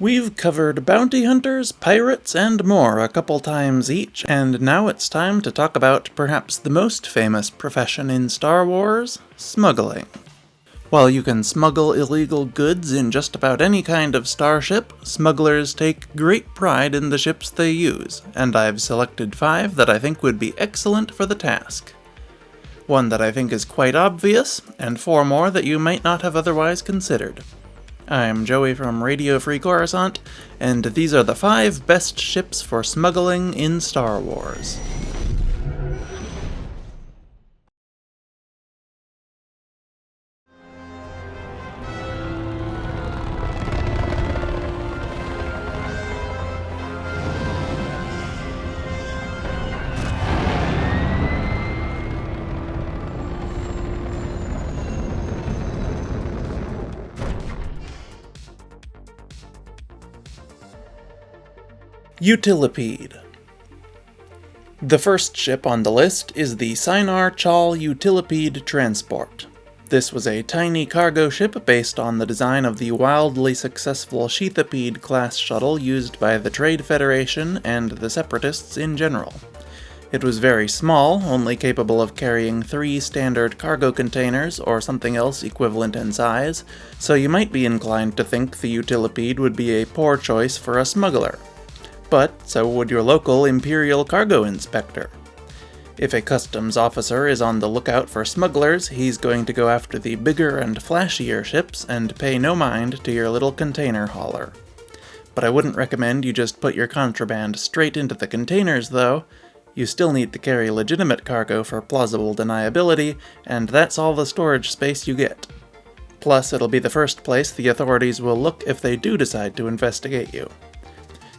We've covered bounty hunters, pirates, and more a couple times each, and now it's time to talk about perhaps the most famous profession in Star Wars, smuggling. While you can smuggle illegal goods in just about any kind of starship, smugglers take great pride in the ships they use, and I've selected 5 that I think would be excellent for the task. One that I think is quite obvious, and 4 more that you might not have otherwise considered. I'm Joey from Radio Free Coruscant, and these are the 5 best ships for smuggling in Star Wars. Utilipede. The first ship on the list is the Sienar-Chall Utilipede transport. This was a tiny cargo ship based on the design of the wildly successful Utilipede-class shuttle used by the Trade Federation and the Separatists in general. It was very small, only capable of carrying 3 standard cargo containers or something else equivalent in size, so you might be inclined to think the Utilipede would be a poor choice for a smuggler. But so would your local Imperial cargo inspector. If a customs officer is on the lookout for smugglers, he's going to go after the bigger and flashier ships and pay no mind to your little container hauler. But I wouldn't recommend you just put your contraband straight into the containers, though. You still need to carry legitimate cargo for plausible deniability, and that's all the storage space you get. Plus, it'll be the first place the authorities will look if they do decide to investigate you.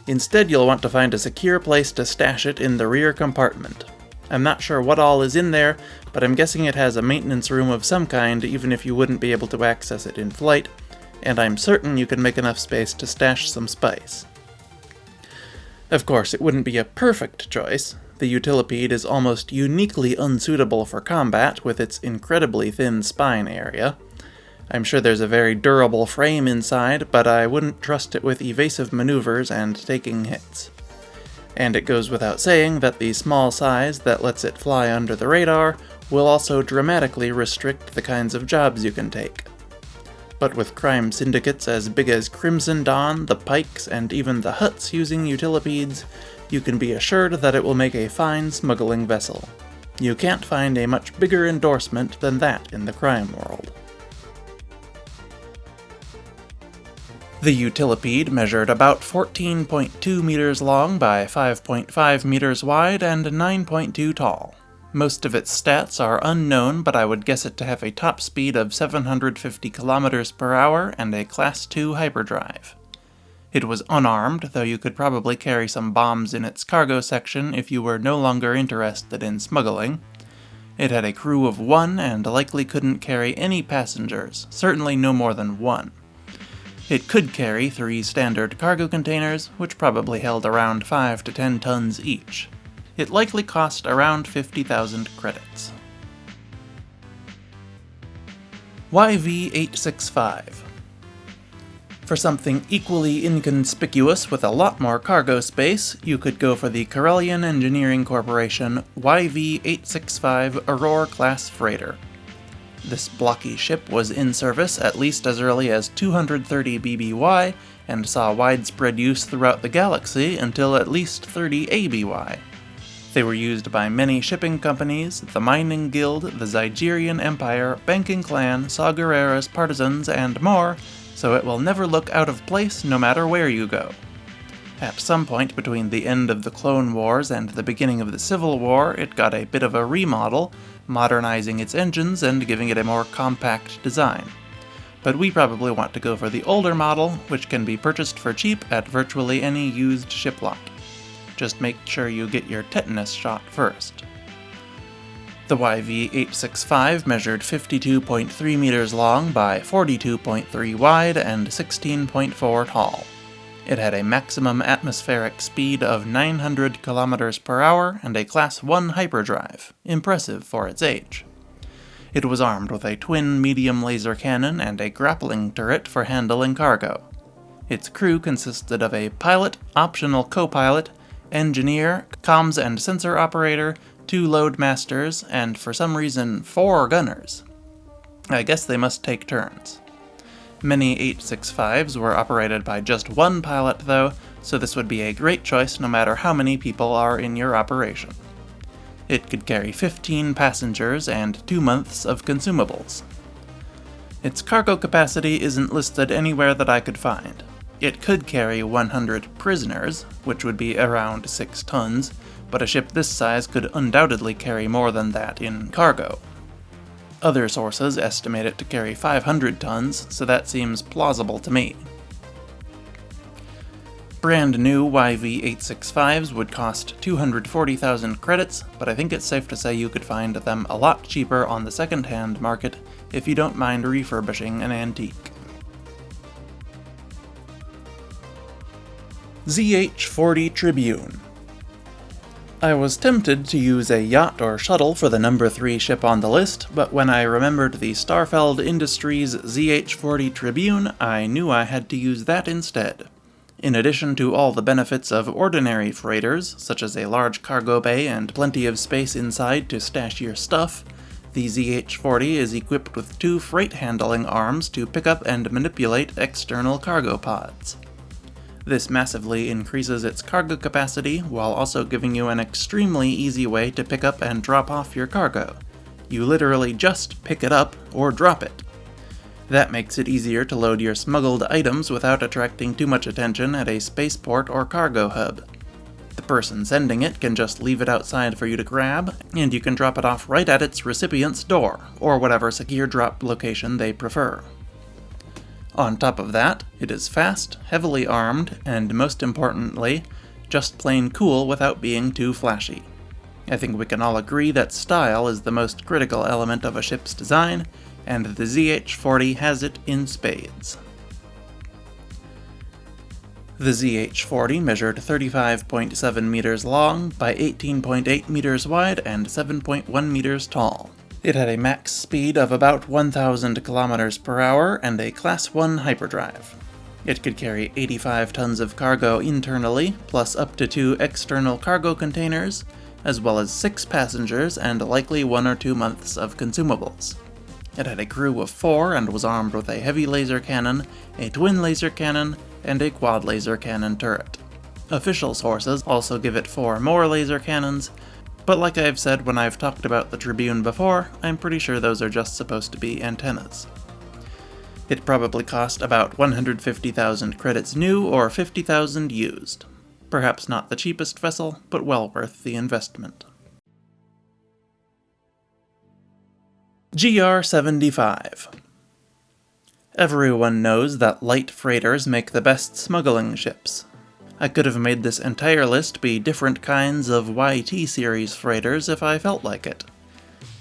Instead, you'll want to find a secure place to stash it in the rear compartment. I'm not sure what all is in there, but I'm guessing it has a maintenance room of some kind even if you wouldn't be able to access it in flight, and I'm certain you can make enough space to stash some spice. Of course, it wouldn't be a perfect choice. The Utilipede is almost uniquely unsuitable for combat with its incredibly thin spine area. I'm sure there's a very durable frame inside, but I wouldn't trust it with evasive maneuvers and taking hits. And it goes without saying that the small size that lets it fly under the radar will also dramatically restrict the kinds of jobs you can take. But with crime syndicates as big as Crimson Dawn, the Pikes, and even the Hutts using Utilipedes, you can be assured that it will make a fine smuggling vessel. You can't find a much bigger endorsement than that in the crime world. The Utilipede measured about 14.2 meters long by 5.5 meters wide and 9.2 tall. Most of its stats are unknown, but I would guess it to have a top speed of 750 kilometers per hour and a Class II hyperdrive. It was unarmed, though you could probably carry some bombs in its cargo section if you were no longer interested in smuggling. It had a crew of 1 and likely couldn't carry any passengers, certainly no more than 1. It could carry 3 standard cargo containers, which probably held around 5 to 10 tons each. It likely cost around 50,000 credits. YV-865. For something equally inconspicuous with a lot more cargo space, you could go for the Corellian Engineering Corporation YV-865 Aurore-class freighter. This blocky ship was in service at least as early as 230 BBY and saw widespread use throughout the galaxy until at least 30 ABY. They were used by many shipping companies, the Mining Guild, the Zygerian Empire, Banking Clan, Saw Gerrera's Partisans, and more, so it will never look out of place no matter where you go. At some point between the end of the Clone Wars and the beginning of the Civil War, it got a bit of a remodel, modernizing its engines and giving it a more compact design. But we probably want to go for the older model, which can be purchased for cheap at virtually any used ship lot. Just make sure you get your tetanus shot first. The YV-865 measured 52.3 meters long by 42.3 wide and 16.4 tall. It had a maximum atmospheric speed of 900 kilometers per hour and a Class I hyperdrive, impressive for its age. It was armed with a twin medium laser cannon and a grappling turret for handling cargo. Its crew consisted of a pilot, optional co-pilot, engineer, comms and sensor operator, 2 loadmasters, and for some reason 4 gunners. I guess they must take turns. Many 865s were operated by just one pilot though, so this would be a great choice no matter how many people are in your operation. It could carry 15 passengers and 2 months of consumables. Its cargo capacity isn't listed anywhere that I could find. It could carry 100 prisoners, which would be around 6 tons, but a ship this size could undoubtedly carry more than that in cargo. Other sources estimate it to carry 500 tons, so that seems plausible to me. Brand new YV-865s would cost 240,000 credits, but I think it's safe to say you could find them a lot cheaper on the second-hand market if you don't mind refurbishing an antique. ZH-40 Tribune. I was tempted to use a yacht or shuttle for the number 3 ship on the list, but when I remembered the Starfeld Industries ZH-40 Tribune, I knew I had to use that instead. In addition to all the benefits of ordinary freighters, such as a large cargo bay and plenty of space inside to stash your stuff, the ZH-40 is equipped with 2 freight-handling arms to pick up and manipulate external cargo pods. This massively increases its cargo capacity, while also giving you an extremely easy way to pick up and drop off your cargo. You literally just pick it up or drop it. That makes it easier to load your smuggled items without attracting too much attention at a spaceport or cargo hub. The person sending it can just leave it outside for you to grab, and you can drop it off right at its recipient's door, or whatever secure drop location they prefer. On top of that, it is fast, heavily armed, and most importantly, just plain cool without being too flashy. I think we can all agree that style is the most critical element of a ship's design, and the ZH-40 has it in spades. The ZH-40 measured 35.7 meters long by 18.8 meters wide and 7.1 meters tall. It had a max speed of about 1,000 kilometers per hour and a Class 1 hyperdrive. It could carry 85 tons of cargo internally, plus up to 2 external cargo containers, as well as 6 passengers and likely 1 or 2 months of consumables. It had a crew of 4 and was armed with a heavy laser cannon, a twin laser cannon, and a quad laser cannon turret. Official sources also give it 4 more laser cannons, but like I've said when I've talked about the Tribune before, I'm pretty sure those are just supposed to be antennas. It probably cost about 150,000 credits new or 50,000 used. Perhaps not the cheapest vessel, but well worth the investment. GR-75. Everyone knows that light freighters make the best smuggling ships. I could have made this entire list be different kinds of YT series freighters if I felt like it.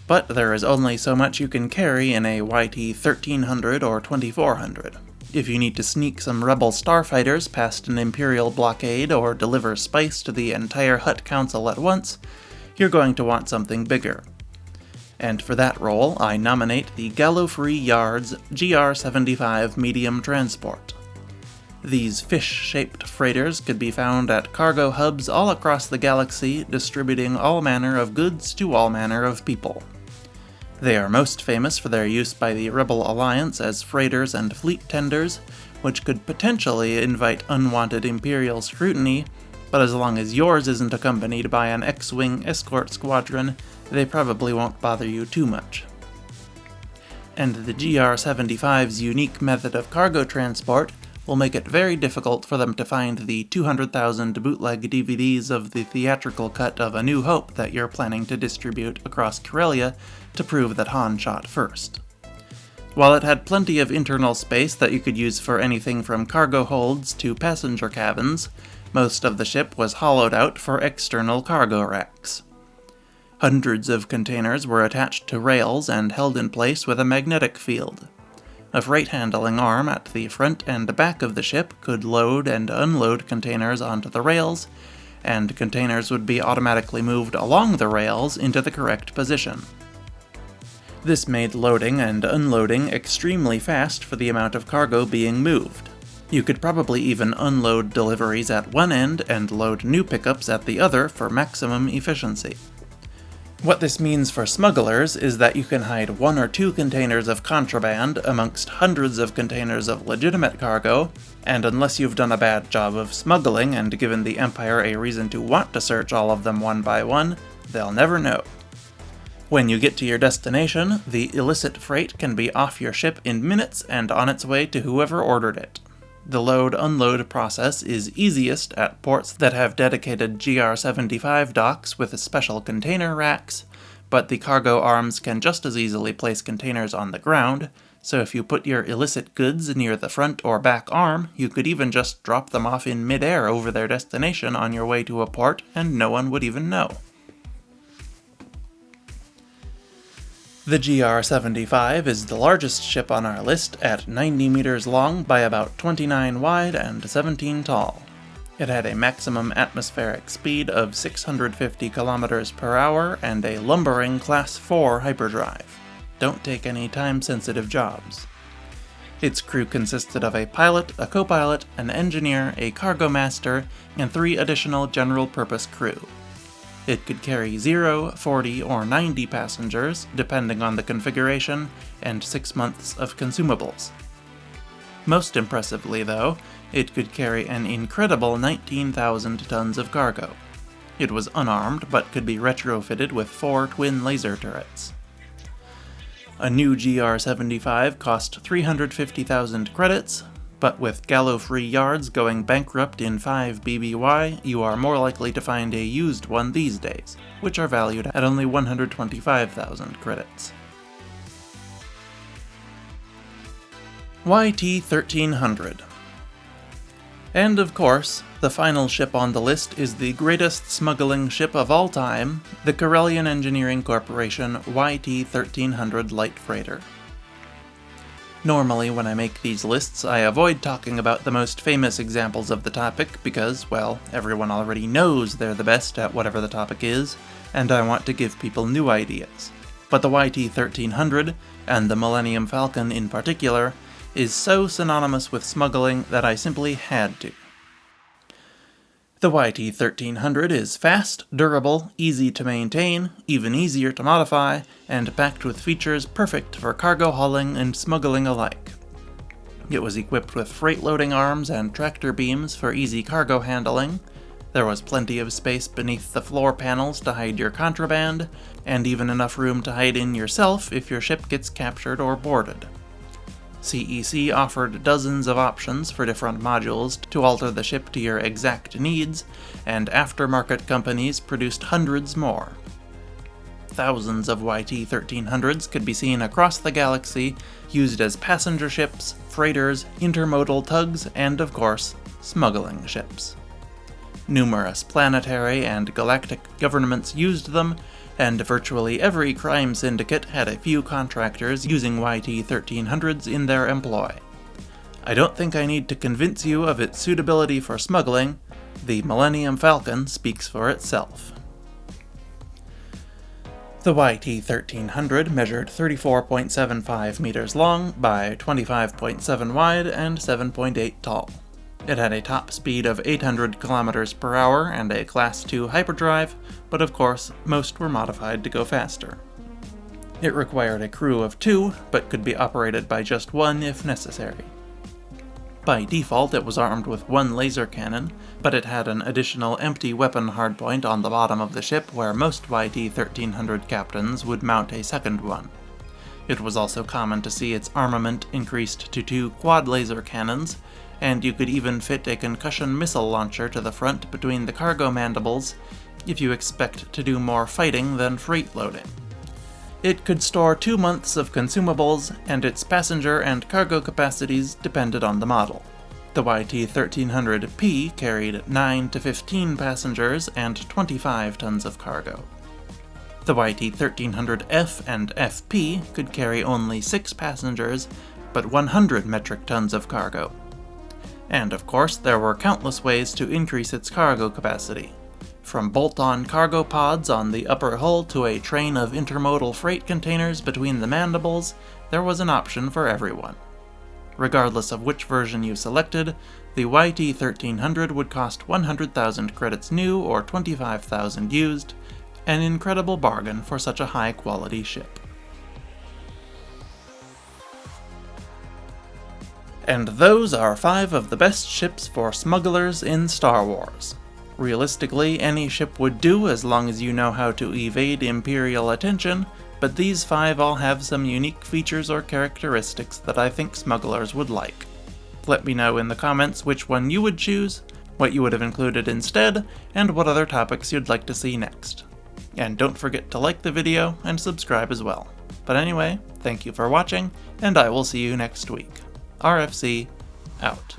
But there is only so much you can carry in a YT 1300 or 2400. If you need to sneak some rebel starfighters past an Imperial blockade or deliver spice to the entire Hutt Council at once, you're going to want something bigger. And for that role, I nominate the Gallifrey Yard's GR-75 Medium Transport. These fish-shaped freighters could be found at cargo hubs all across the galaxy, distributing all manner of goods to all manner of people. They are most famous for their use by the Rebel Alliance as freighters and fleet tenders, which could potentially invite unwanted Imperial scrutiny, but as long as yours isn't accompanied by an X-Wing escort squadron, they probably won't bother you too much. And the GR-75's unique method of cargo transport will make it very difficult for them to find the 200,000 bootleg DVDs of the theatrical cut of A New Hope that you're planning to distribute across Corellia to prove that Han shot first. While it had plenty of internal space that you could use for anything from cargo holds to passenger cabins, most of the ship was hollowed out for external cargo racks. Hundreds of containers were attached to rails and held in place with a magnetic field. A freight-handling arm at the front and back of the ship could load and unload containers onto the rails, and containers would be automatically moved along the rails into the correct position. This made loading and unloading extremely fast for the amount of cargo being moved. You could probably even unload deliveries at one end and load new pickups at the other for maximum efficiency. What this means for smugglers is that you can hide 1 or 2 containers of contraband amongst hundreds of containers of legitimate cargo, and unless you've done a bad job of smuggling and given the Empire a reason to want to search all of them one by one, they'll never know. When you get to your destination, the illicit freight can be off your ship in minutes and on its way to whoever ordered it. The load-unload process is easiest at ports that have dedicated GR-75 docks with special container racks, but the cargo arms can just as easily place containers on the ground, so if you put your illicit goods near the front or back arm, you could even just drop them off in mid-air over their destination on your way to a port and no one would even know. The GR-75 is the largest ship on our list at 90 meters long by about 29 wide and 17 tall. It had a maximum atmospheric speed of 650 kilometers per hour and a lumbering Class 4 hyperdrive. Don't take any time-sensitive jobs. Its crew consisted of a pilot, a co-pilot, an engineer, a cargo master, and 3 additional general-purpose crew. It could carry 0, 40, or 90 passengers, depending on the configuration, and 6 months of consumables. Most impressively, though, it could carry an incredible 19,000 tons of cargo. It was unarmed, but could be retrofitted with 4 twin laser turrets. A new GR-75 cost 350,000 credits, but with Gallo-free yards going bankrupt in 5 BBY, you are more likely to find a used one these days, which are valued at only 125,000 credits. YT-1300. And of course, the final ship on the list is the greatest smuggling ship of all time, the Corellian Engineering Corporation YT-1300 Light Freighter. Normally, when I make these lists, I avoid talking about the most famous examples of the topic because, well, everyone already knows they're the best at whatever the topic is, and I want to give people new ideas. But the YT-1300, and the Millennium Falcon in particular, is so synonymous with smuggling that I simply had to. The YT-1300 is fast, durable, easy to maintain, even easier to modify, and packed with features perfect for cargo hauling and smuggling alike. It was equipped with freight-loading arms and tractor beams for easy cargo handling. There was plenty of space beneath the floor panels to hide your contraband, and even enough room to hide in yourself if your ship gets captured or boarded. CEC offered dozens of options for different modules to alter the ship to your exact needs, and aftermarket companies produced hundreds more. Thousands of YT-1300s could be seen across the galaxy, used as passenger ships, freighters, intermodal tugs, and of course, smuggling ships. Numerous planetary and galactic governments used them, and virtually every crime syndicate had a few contractors using YT-1300s in their employ. I don't think I need to convince you of its suitability for smuggling. The Millennium Falcon speaks for itself. The YT-1300 measured 34.75 meters long by 25.7 wide and 7.8 tall. It had a top speed of 800 kilometers per hour and a Class 2 hyperdrive, but of course, most were modified to go faster. It required a crew of 2, but could be operated by just 1 if necessary. By default, it was armed with 1 laser cannon, but it had an additional empty weapon hardpoint on the bottom of the ship where most YT-1300 captains would mount a second one. It was also common to see its armament increased to 2 quad laser cannons, and you could even fit a concussion missile launcher to the front between the cargo mandibles if you expect to do more fighting than freight loading. It could store 2 months of consumables, and its passenger and cargo capacities depended on the model. The YT-1300P carried 9 to 15 passengers and 25 tons of cargo. The YT-1300F and FP could carry only 6 passengers, but 100 metric tons of cargo. And of course, there were countless ways to increase its cargo capacity. From bolt-on cargo pods on the upper hull to a train of intermodal freight containers between the mandibles, there was an option for everyone. Regardless of which version you selected, the YT-1300 would cost 100,000 credits new or 25,000 used, an incredible bargain for such a high-quality ship. And those are 5 of the best ships for smugglers in Star Wars. Realistically, any ship would do as long as you know how to evade Imperial attention, but these 5 all have some unique features or characteristics that I think smugglers would like. Let me know in the comments which one you would choose, what you would have included instead, and what other topics you'd like to see next. And don't forget to like the video and subscribe as well. But anyway, thank you for watching, and I will see you next week. RFC, out.